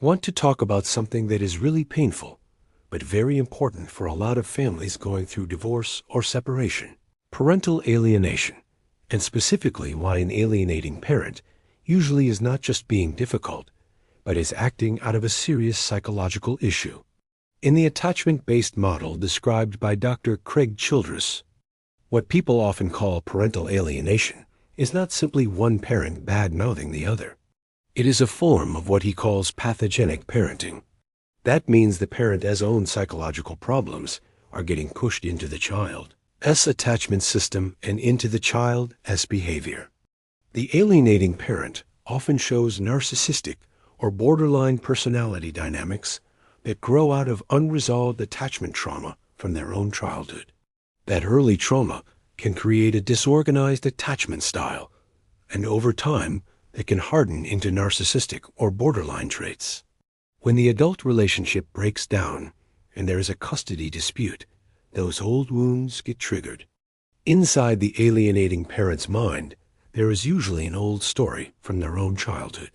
Want to talk about something that is really painful, but very important for a lot of families going through divorce or separation: parental alienation, and specifically why an alienating parent usually is not just being difficult, but is acting out of a serious psychological issue. In the attachment-based model described by Dr. Craig Childress, what people often call parental alienation is not simply one parent bad-mouthing the other. It is a form of what he calls pathogenic parenting. That means the parent's own psychological problems are getting pushed into the child's attachment system and into the child's behavior. The alienating parent often shows narcissistic or borderline personality dynamics that grow out of unresolved attachment trauma from their own childhood. That early trauma can create a disorganized attachment style, and over time, they can harden into narcissistic or borderline traits. When the adult relationship breaks down and there is a custody dispute, those old wounds get triggered. Inside the alienating parent's mind, there is usually an old story from their own childhood.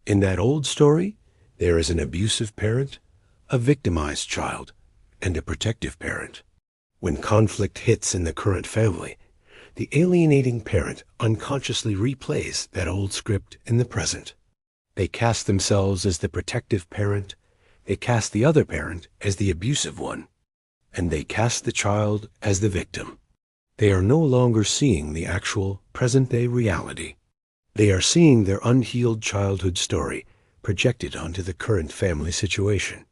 In that old story, there is an abusive parent, a victimized child, and a protective parent. When conflict hits in the current family, the alienating parent unconsciously replays that old script in the present. They cast themselves as the protective parent, they cast the other parent as the abusive one, and they cast the child as the victim. They are no longer seeing the actual present-day reality. They are seeing their unhealed childhood story projected onto the current family situation.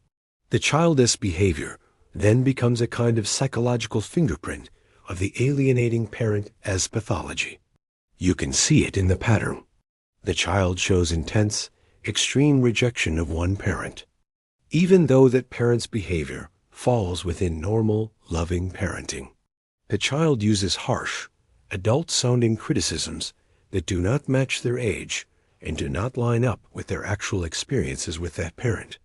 The childish behavior then becomes a kind of psychological fingerprint of the alienating parent as pathology. You can see it in the pattern. The child shows intense, extreme rejection of one parent, even though that parent's behavior falls within normal, loving parenting. The child uses harsh, adult-sounding criticisms that do not match their age and do not line up with their actual experiences with that parent.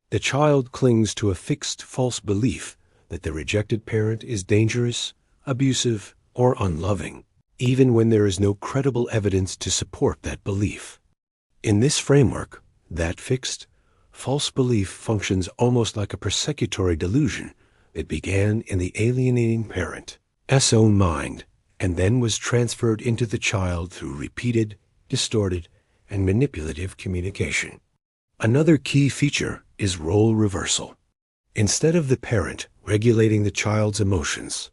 The child clings to a fixed false belief that the rejected parent is dangerous, abusive, or unloving, even when there is no credible evidence to support that belief. In this framework, that fixed, false belief functions almost like a persecutory delusion that began in the alienating parent's own mind and then was transferred into the child through repeated, distorted, and manipulative communication. Another key feature is role reversal. Instead of the parent regulating the child's emotions,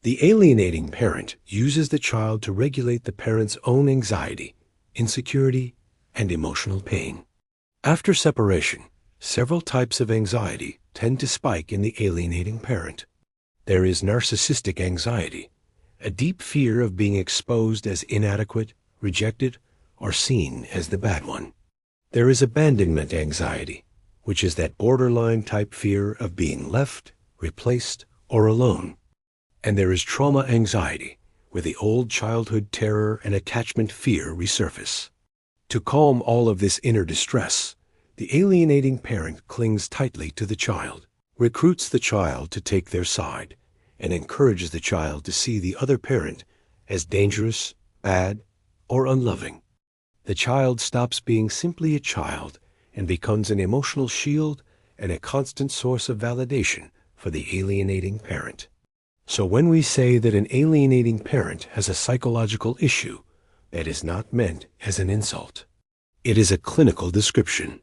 the alienating parent uses the child to regulate the parent's own anxiety, insecurity, and emotional pain. After separation, several types of anxiety tend to spike in the alienating parent. There is narcissistic anxiety, a deep fear of being exposed as inadequate, rejected, or seen as the bad one. There is abandonment anxiety, which is that borderline type fear of being left, replaced, or alone. And there is trauma anxiety, where the old childhood terror and attachment fear resurface. To calm all of this inner distress, the alienating parent clings tightly to the child, recruits the child to take their side, and encourages the child to see the other parent as dangerous, bad, or unloving. The child stops being simply a child and becomes an emotional shield and a constant source of validation for the alienating parent. So when we say that an alienating parent has a psychological issue, that is not meant as an insult. It is a clinical description.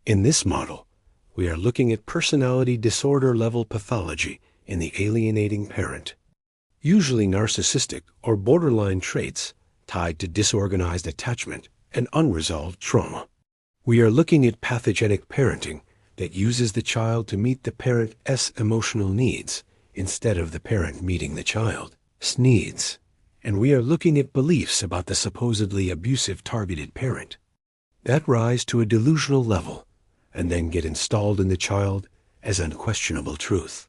In this model, we are looking at personality disorder level pathology in the alienating parent, usually narcissistic or borderline traits tied to disorganized attachment and unresolved trauma. We are looking at pathogenic parenting that uses the child to meet the parent's emotional needs instead of the parent meeting the child's needs. And we are looking at beliefs about the supposedly abusive targeted parent that rise to a delusional level and then get installed in the child as unquestionable truth.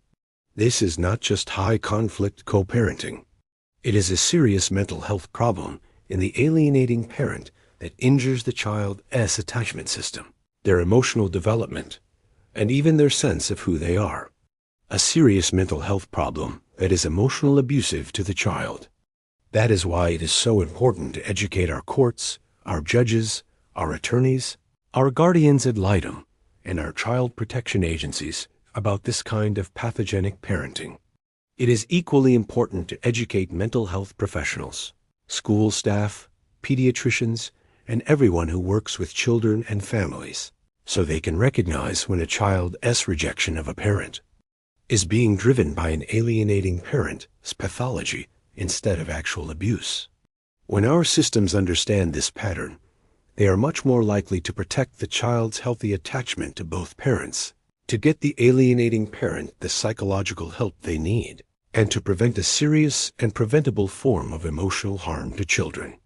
This is not just high-conflict co-parenting. It is a serious mental health problem in the alienating parent that injures the child's attachment system, their emotional development, and even their sense of who they are. A serious mental health problem that is emotional abusive to the child. That is why it is so important to educate our courts, our judges, our attorneys, our guardians ad litem and our child protection agencies about this kind of pathogenic parenting. It is equally important to educate mental health professionals, school staff, pediatricians, and everyone who works with children and families, so they can recognize when a child's rejection of a parent is being driven by an alienating parent's pathology instead of actual abuse. When our systems understand this pattern, they are much more likely to protect the child's healthy attachment to both parents, to get the alienating parent the psychological help they need, and to prevent a serious and preventable form of emotional harm to children.